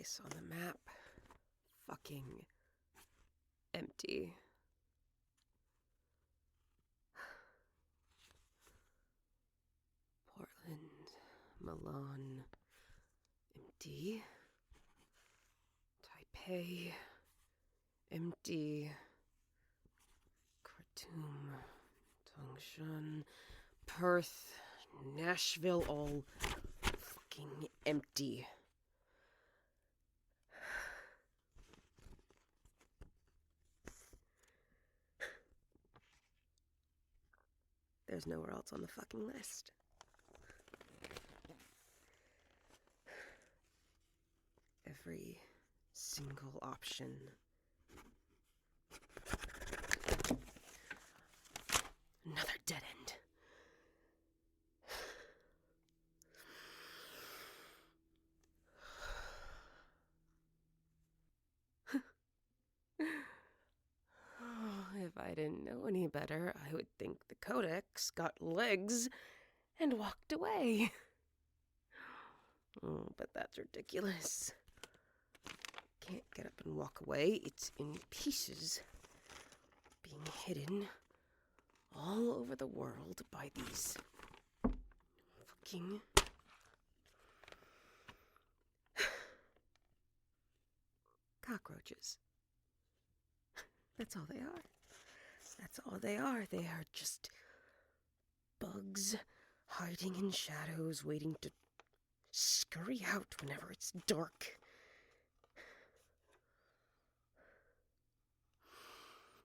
place on the map. Fucking empty. Portland, Milan, empty. Taipei, empty. Khartoum, Tangshan, Perth, Nashville, all fucking empty. There's nowhere else on the fucking list. Every single option. Another dead end. If I didn't know any better, I would think the Codex got legs and walked away. Oh, but that's ridiculous. Can't get up and walk away. It's in pieces, being hidden all over the world by these fucking cockroaches. That's all they are. That's all they are. They are just bugs hiding in shadows, waiting to scurry out whenever it's dark.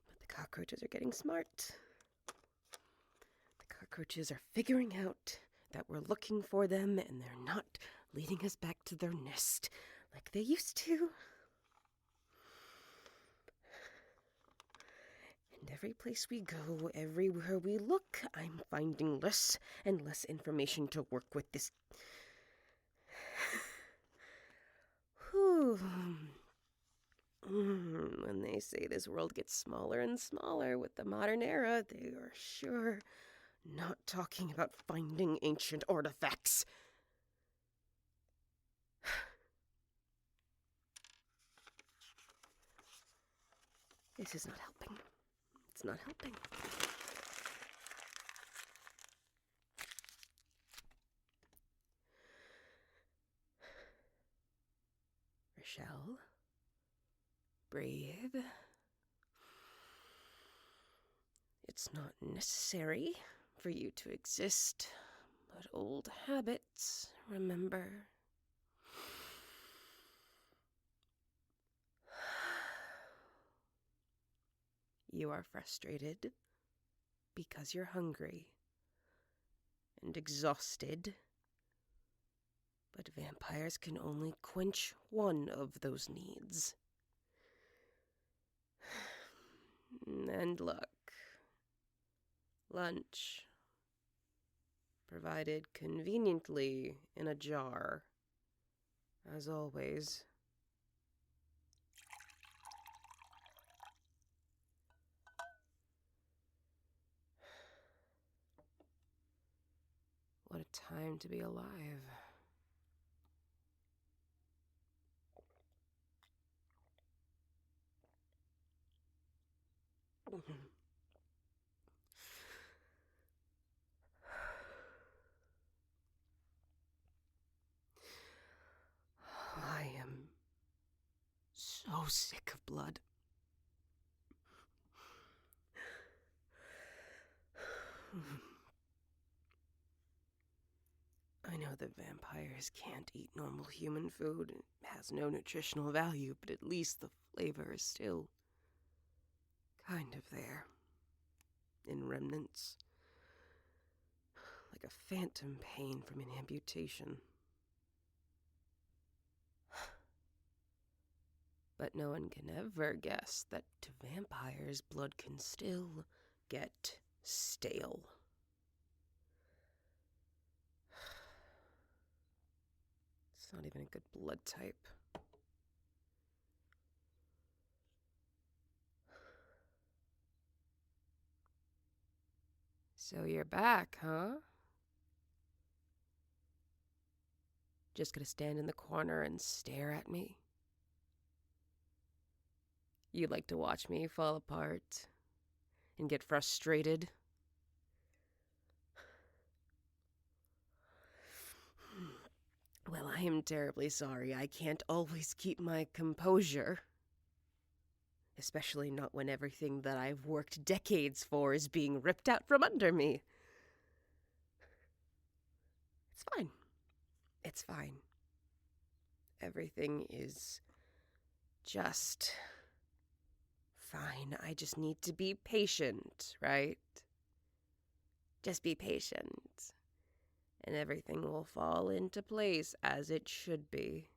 But the cockroaches are getting smart. The cockroaches are figuring out that we're looking for them and they're not leading us back to their nest like they used to. And every place we go, everywhere we look, I'm finding less and less information to work with this. Whew. When they say this world gets smaller and smaller with the modern era, they are sure not talking about finding ancient artifacts. This is not helping. It's not helping. Rachelle, breathe. It's not necessary for you to exist, but old habits, remember. You are frustrated because you're hungry and exhausted, but vampires can only quench one of those needs. And look, lunch, provided conveniently in a jar, as always. What a time to be alive. I am so sick of blood. I know that vampires can't eat normal human food. It has no nutritional value, but at least the flavor is still kind of there. In remnants. Like a phantom pain from an amputation. But no one can ever guess that to vampires, blood can still get stale. It's not even a good blood type. So you're back, huh? Just gonna stand in the corner and stare at me? You like to watch me fall apart and get frustrated. Well, I am terribly sorry. I can't always keep my composure. Especially not when everything that I've worked decades for is being ripped out from under me. It's fine. It's fine. Everything is just fine. I just need to be patient, right? Just be patient. And everything will fall into place as it should be.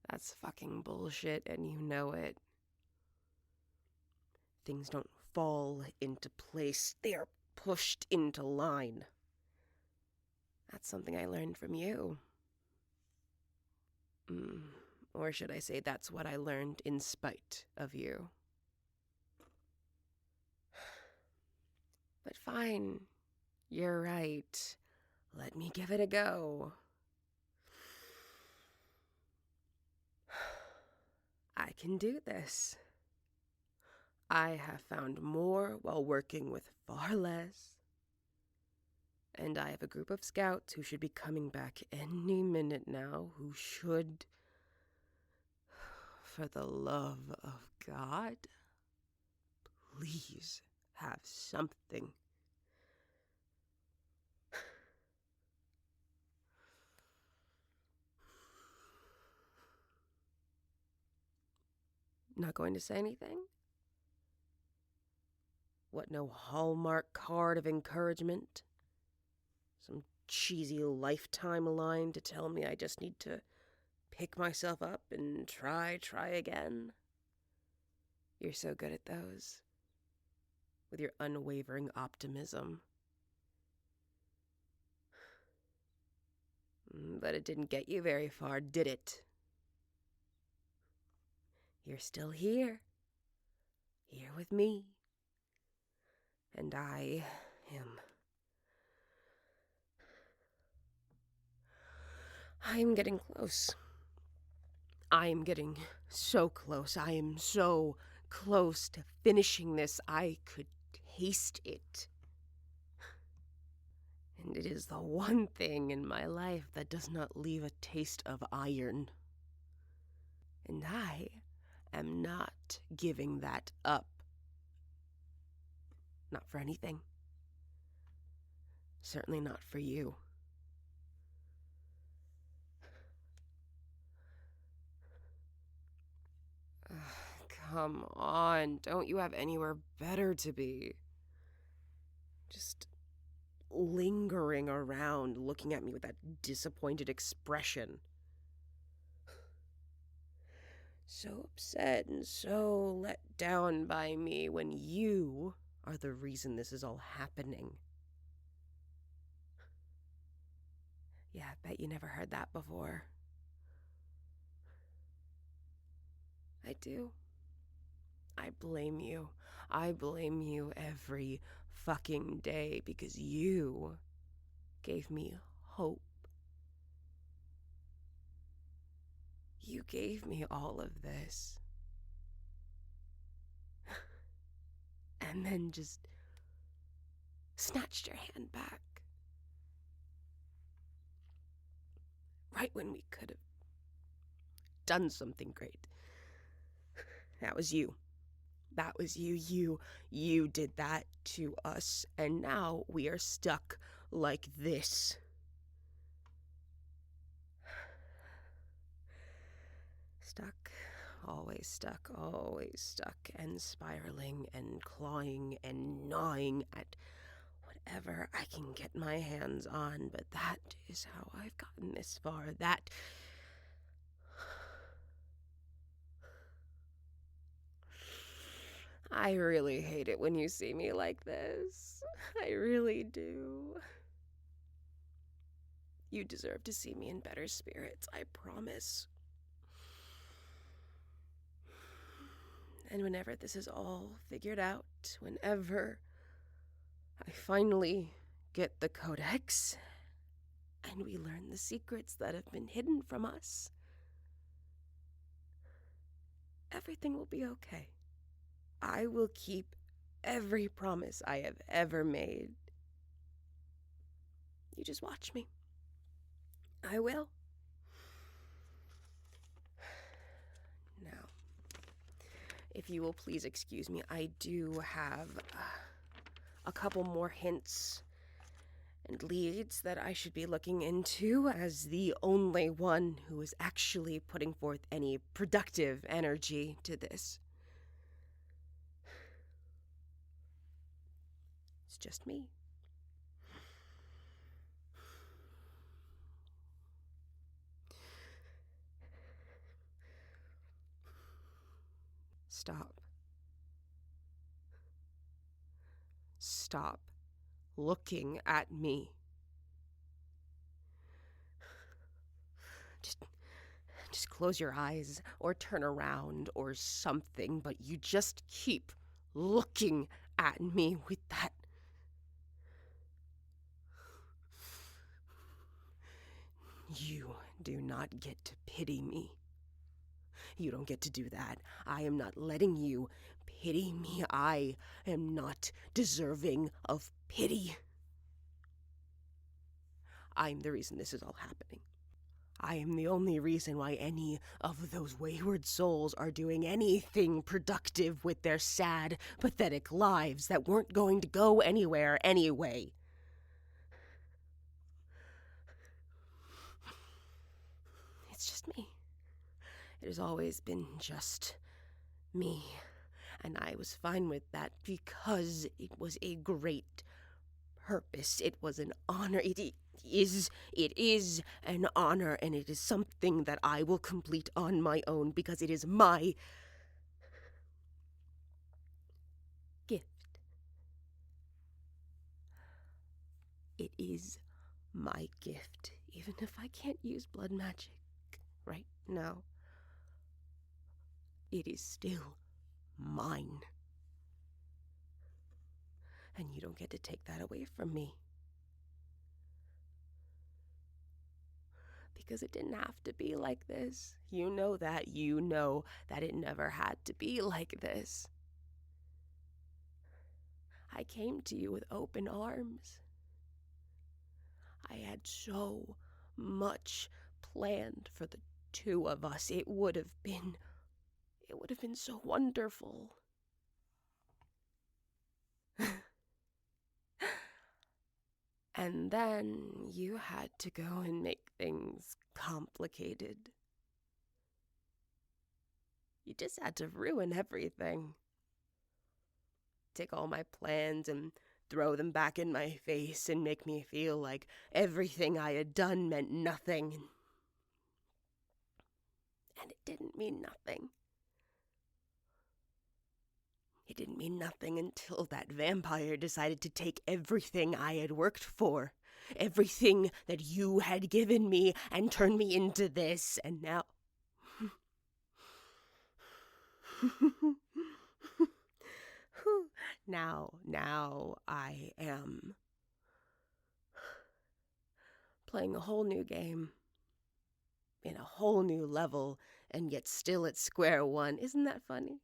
That's fucking bullshit, and you know it. Things don't fall into place. They are pushed into line. That's something I learned from you. Or should I say that's what I learned in spite of you. But fine. You're right. Let me give it a go. I can do this. I have found more while working with far less. And I have a group of scouts who should be coming back any minute now, who should, for the love of God, please have something. Not going to say anything? What, no Hallmark card of encouragement? Some cheesy Lifetime line to tell me I just need to pick myself up and try again? You're so good at those. With your unwavering optimism. But it didn't get you very far, did it? You're still here. Here with me. And I am getting close. I am getting so close. I am so close to finishing this. I could taste it. And it is the one thing in my life that does not leave a taste of iron. And I am not giving that up. Not for anything. Certainly not for you. Come on, don't you have anywhere better to be? Just lingering around, looking at me with that disappointed expression. So upset and so let down by me when you are the reason this is all happening. Yeah, I bet you never heard that before. I do. I blame you. I blame you every fucking day because you gave me hope. You gave me all of this. And then just snatched your hand back. Right when we could have done something great. That was you. That was you. You did that to us. And now we are stuck like this. Stuck, always stuck, and spiraling and clawing and gnawing at whatever I can get my hands on. But that is how I've gotten this far. That... I really hate it when you see me like this. I really do. You deserve to see me in better spirits, I promise. And whenever this is all figured out, whenever I finally get the Codex, and we learn the secrets that have been hidden from us, Everything will be okay. I will keep every promise I have ever made. You just watch me. I will. Now, if you will please excuse me, I do have a couple more hints and leads that I should be looking into as the only one who is actually putting forth any productive energy to this. It's just me. Stop. Stop looking at me. Just close your eyes or turn around or something, but you just keep looking at me with that. You do not get to pity me. You don't get to do that. I am not letting you pity me. I am not deserving of pity. I'm the reason this is all happening. I am the only reason why any of those wayward souls are doing anything productive with their sad, pathetic lives that weren't going to go anywhere anyway. It's just me. It has always been just me. And I was fine with that because it was a great purpose. It was an honor. It is an honor, and it is something that I will complete on my own because it is my gift. It is my gift, even if I can't use blood magic right now. It is still mine. And you don't get to take that away from me. Because it didn't have to be like this. You know that it never had to be like this. I came to you with open arms. I had so much planned for the two of us. It would have been so wonderful. And then you had to go and make things complicated. You just had to ruin everything. Take all my plans and throw them back in my face and make me feel like everything I had done meant nothing. And it didn't mean nothing. It didn't mean nothing until that vampire decided to take everything I had worked for, everything that you had given me, and turn me into this, and now... Now I am playing a whole new game, in a whole new level, and yet still at square one. Isn't that funny?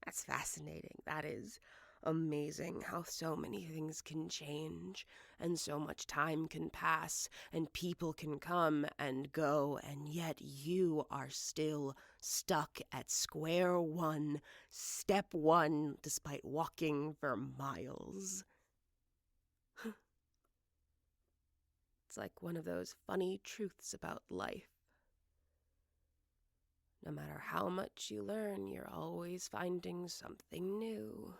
That's fascinating. That is amazing how so many things can change and so much time can pass and people can come and go, and yet you are still stuck at square one, step one, despite walking for miles. It's like one of those funny truths about life. No matter how much you learn, you're always finding something new.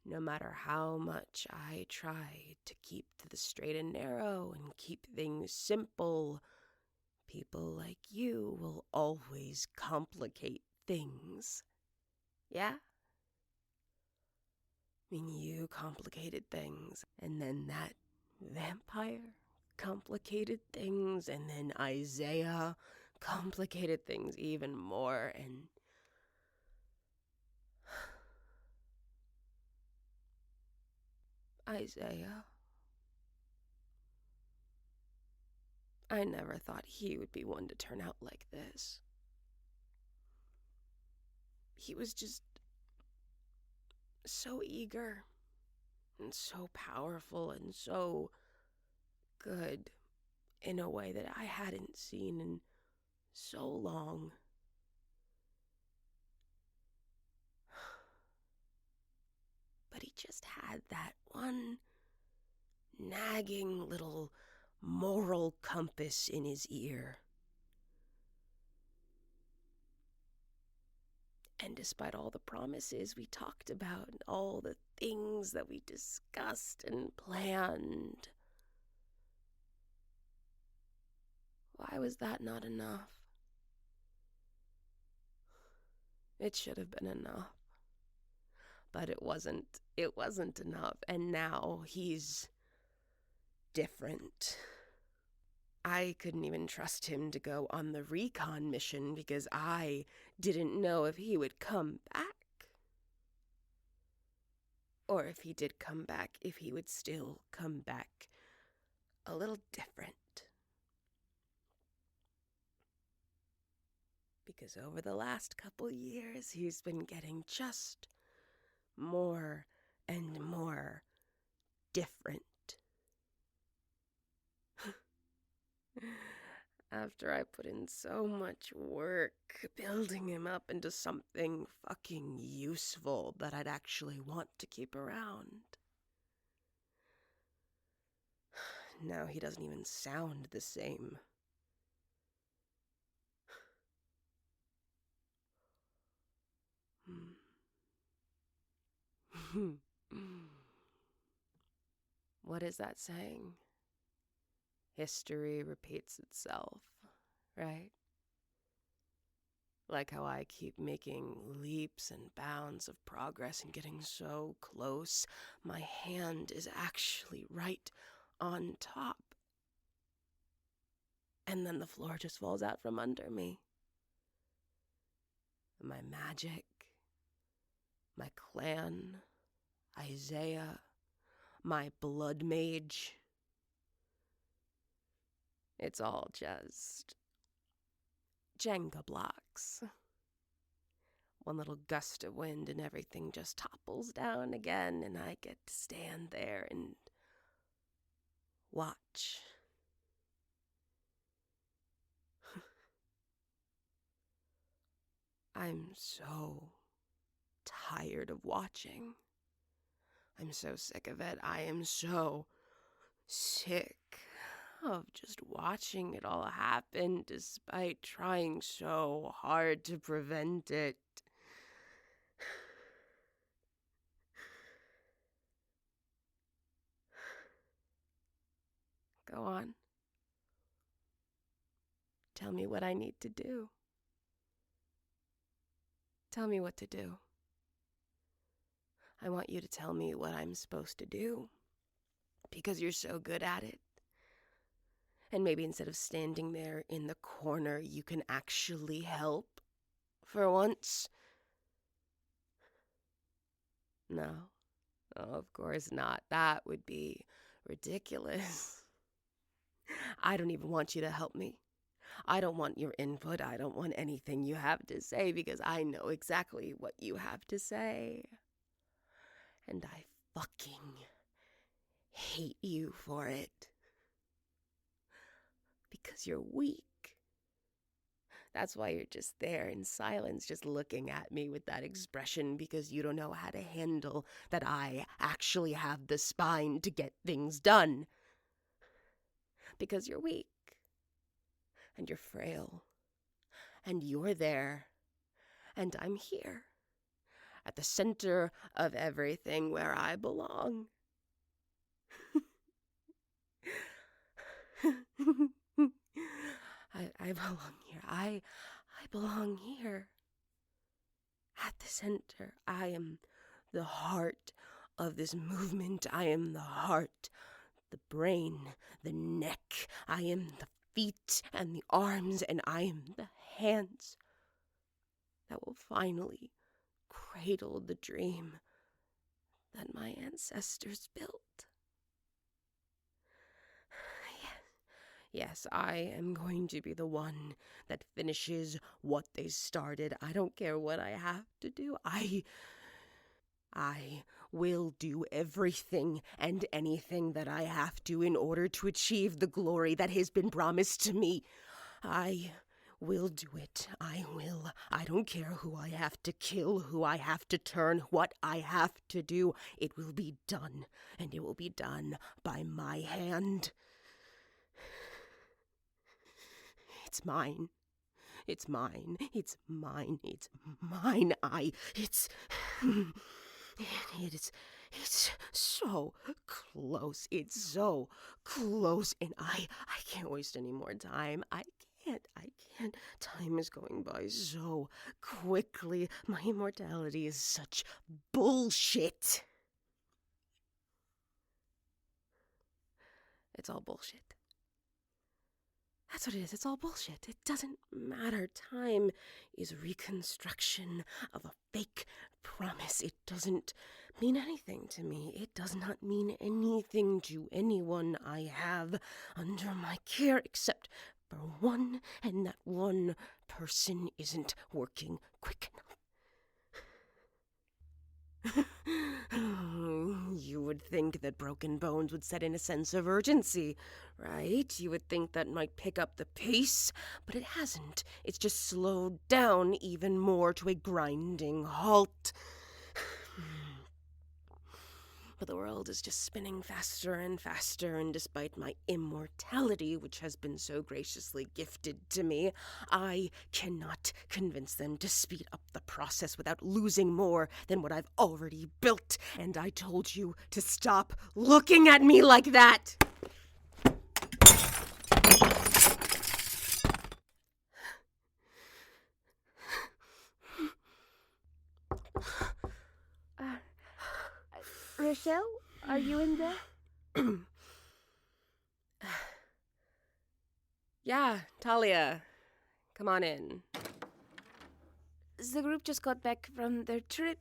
No matter how much I try to keep to the straight and narrow and keep things simple, people like you will always complicate things. Yeah? I mean, you complicated things, and then that vampire complicated things, and then Isaiah complicated things even more, and Isaiah, I never thought he would be one to turn out like this. He was just so eager and so powerful and so good in a way that I hadn't seen in so long. But he just had that one nagging little moral compass in his ear. And despite all the promises we talked about, and all the things that we discussed and planned, why was that not enough? It should have been enough. But it wasn't. It wasn't enough. And now he's different. I couldn't even trust him to go on the recon mission because I didn't know if he would come back. Or if he did come back, if he would still come back a little different. Because over the last couple years, he's been getting just more and more different. After I put in so much work building him up into something fucking useful that I'd actually want to keep around. Now he doesn't even sound the same. What is that saying? History repeats itself, right? Like how I keep making leaps and bounds of progress and getting so close, my hand is actually right on top. And then the floor just falls out from under me. My magic, my clan, Isaiah, my blood mage. It's all just Jenga blocks. One little gust of wind and everything just topples down again, and I get to stand there and watch. I'm so tired of watching. I'm so sick of it. I am so sick of just watching it all happen despite trying so hard to prevent it. Go on. Tell me what I need to do. Tell me what to do. I want you to tell me what I'm supposed to do, because you're so good at it. And maybe instead of standing there in the corner, you can actually help for once. No, of course not. That would be ridiculous. I don't even want you to help me. I don't want your input. I don't want anything you have to say because I know exactly what you have to say. And I fucking hate you for it. Because you're weak. That's why you're just there in silence, just looking at me with that expression, because you don't know how to handle that I actually have the spine to get things done. Because you're weak. And you're frail. And you're there. And I'm here. At the center of everything where I belong. I belong here. I belong here. At the center. I am the heart of this movement. I am the heart, the brain, the neck. I am the feet and the arms, and I am the hands that will finally cradle the dream that my ancestors built. Yes, I am going to be the one that finishes what they started. I don't care what I have to do. I will do everything and anything that I have to in order to achieve the glory that has been promised to me. I will do it. I will. I don't care who I have to kill, who I have to turn, what I have to do. It will be done, and it will be done by my hand. It's mine. It's mine. It's mine. It's mine. It's so close. It's so close. And I can't waste any more time. I can't. Time is going by so quickly. My immortality is such bullshit. It's all bullshit. That's what it is. It's all bullshit. It doesn't matter. Time is reconstruction of a fake promise. It doesn't mean anything to me. It does not mean anything to anyone I have under my care except for one, and that one person isn't working quick enough. You would think that broken bones would set in a sense of urgency, right? You would think that might pick up the pace, but it hasn't. It's just slowed down even more to a grinding halt. But the world is just spinning faster and faster, and despite my immortality, which has been so graciously gifted to me, I cannot convince them to speed up the process without losing more than what I've already built. And I told you to stop looking at me like that! Rachelle, are you in there? Yeah, Talia. Come on in. The group just got back from their trip.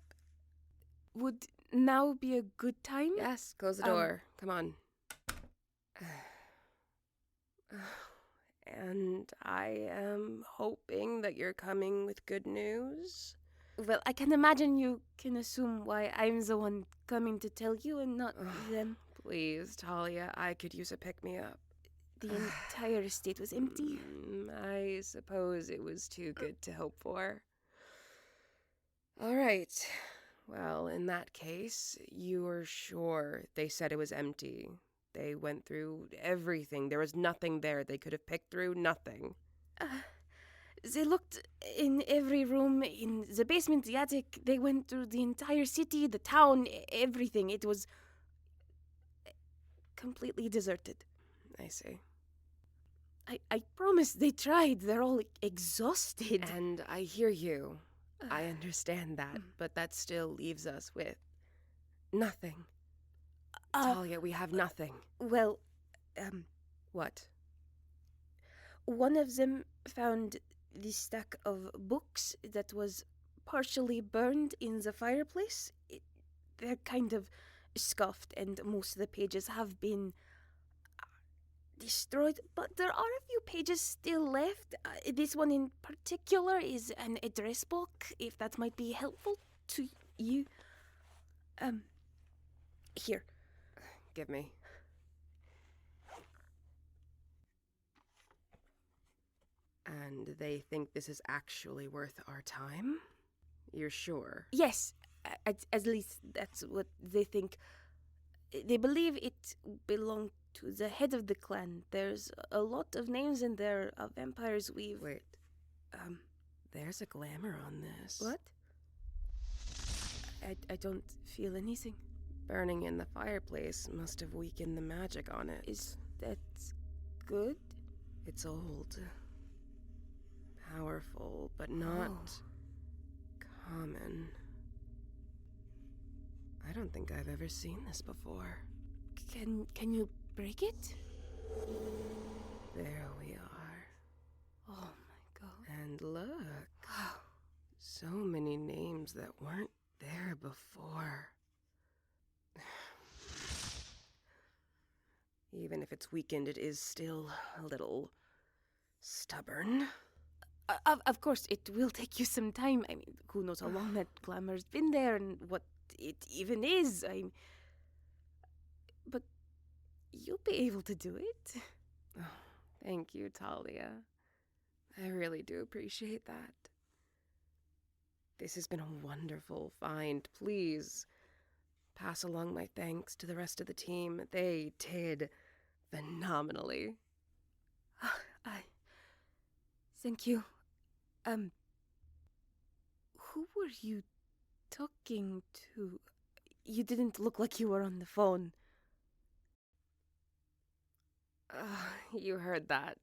Would now be a good time? Yes, close the door. Come on. And I am hoping that you're coming with good news. Well, I can imagine you can assume why I'm the one coming to tell you and not them. Please, Talia, I could use a pick-me-up. The entire estate was empty. I suppose it was too good to hope for. All right. Well, in that case, you are sure they said it was empty. They went through everything. There was nothing there they could have picked through. Nothing. They looked in every room, in the basement, the attic. They went through the entire city, the town, everything. It was completely deserted. I see. I promise they tried. They're all exhausted. And I hear you. I understand that, but that still leaves us with nothing. Talia, we have nothing. Well, What? one of them found this stack of books that was partially burned in the fireplace. They're kind of scuffed, and most of the pages have been destroyed, but there are a few pages still left. This one in particular is an address book, if that might be helpful to you. Here. Give me. And they think this is actually worth our time? You're sure? Yes, at least that's what they think. They believe it belonged to the head of the clan. There's a lot of names in there of empires we've... Wait. There's a glamour on this. What? I don't feel anything. Burning in the fireplace must have weakened the magic on it. Is that good? It's old. Powerful, but not common. I don't think I've ever seen this before. Can you break it? There we are. Oh my god. And look. So many names that weren't there before. Even if it's weakened, it is still a little stubborn. Of course, it will take you some time. I mean, who knows how long that glamour's been there and what it even is. But you'll be able to do it. Oh, thank you, Talia. I really do appreciate that. This has been a wonderful find. Please pass along my thanks to the rest of the team. They did phenomenally. Thank you. Who were you talking to? You didn't look like you were on the phone. You heard that.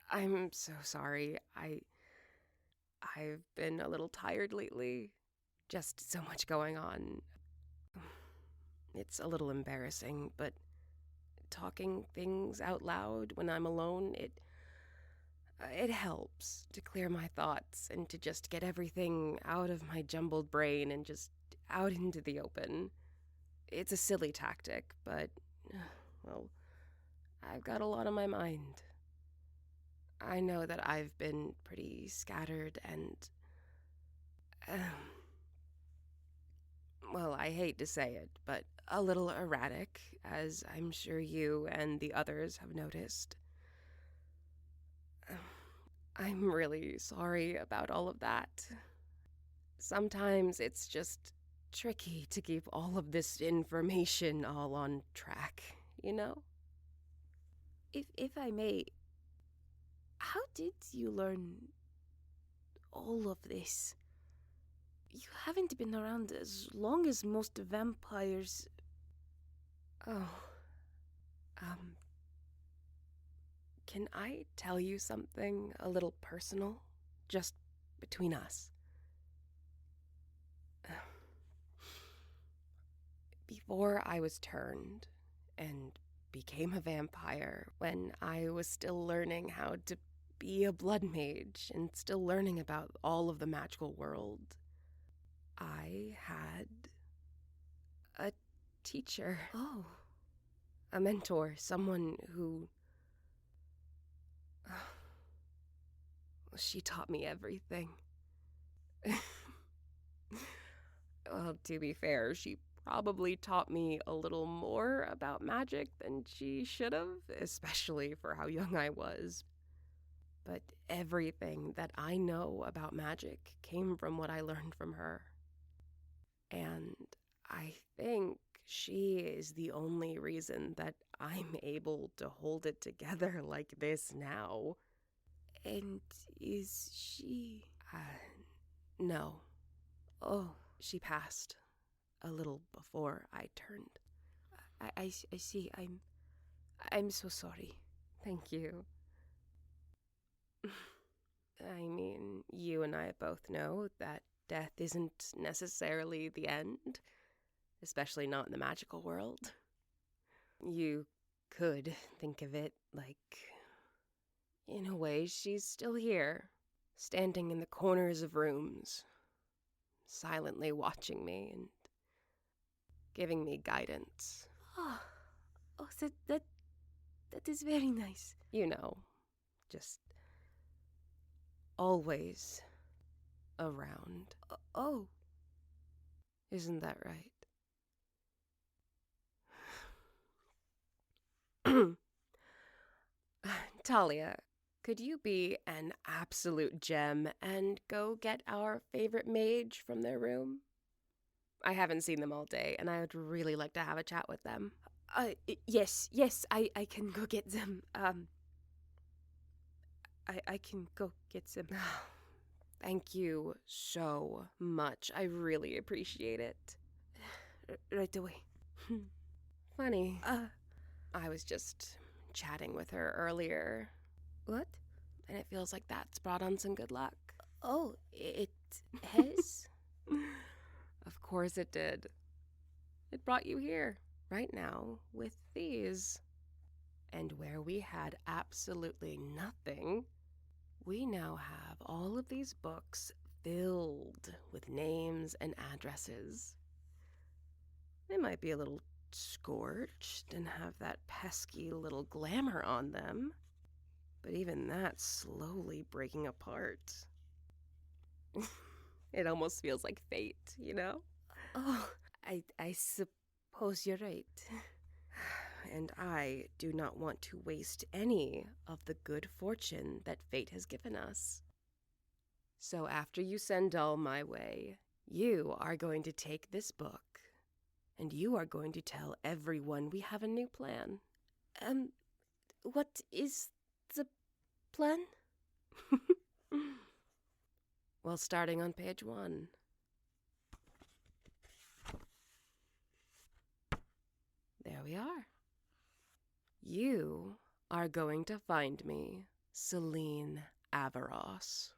I'm so sorry. I've been a little tired lately. Just so much going on. It's a little embarrassing, but talking things out loud when I'm alone, it helps to clear my thoughts and to just get everything out of my jumbled brain and just out into the open. It's a silly tactic, but, well, I've got a lot on my mind. I know that I've been pretty scattered and, well, I hate to say it, but a little erratic, as I'm sure you and the others have noticed. I'm really sorry about all of that. Sometimes it's just tricky to keep all of this information all on track, you know? If I may, how did you learn all of this? You haven't been around as long as most vampires. Oh, can I tell you something a little personal? Just between us. Before I was turned and became a vampire, when I was still learning how to be a blood mage and still learning about all of the magical world, I had a teacher. Oh. A mentor, someone who... She taught me everything. Well, to be fair, she probably taught me a little more about magic than she should have, especially for how young I was. But everything that I know about magic came from what I learned from her. And I think she is the only reason that I'm able to hold it together like this now. And is she? No. Oh, She passed a little before I turned. I see. I'm so sorry. Thank you. I mean, you and I both know that death isn't necessarily the end, especially not in the magical world. You could think of it like, in a way, she's still here, standing in the corners of rooms, silently watching me and giving me guidance. Oh, that is very nice. You know, just always around. Oh, Isn't that right? Talia, could you be an absolute gem and go get our favorite mage from their room? I haven't seen them all day, and I would really like to have a chat with them. yes, I can go get them. I can go get them. Thank you so much. I really appreciate it. Right away. Funny. I was just chatting with her earlier, What? and it feels like that's brought on some good luck. Oh, it has? Of course it did. It brought you here, right now, with these. And where we had absolutely nothing, we now have all of these books filled with names and addresses. It might be a little scorched and have that pesky little glamour on them. But even that's slowly breaking apart. It almost feels like fate, you know? Oh, I suppose you're right. And I do not want to waste any of the good fortune that fate has given us. So after you send Dull my way, you are going to take this book, and you are going to tell everyone we have a new plan. What is the plan? Well, starting on page 1. There we are. You are going to find me, Celine Averos.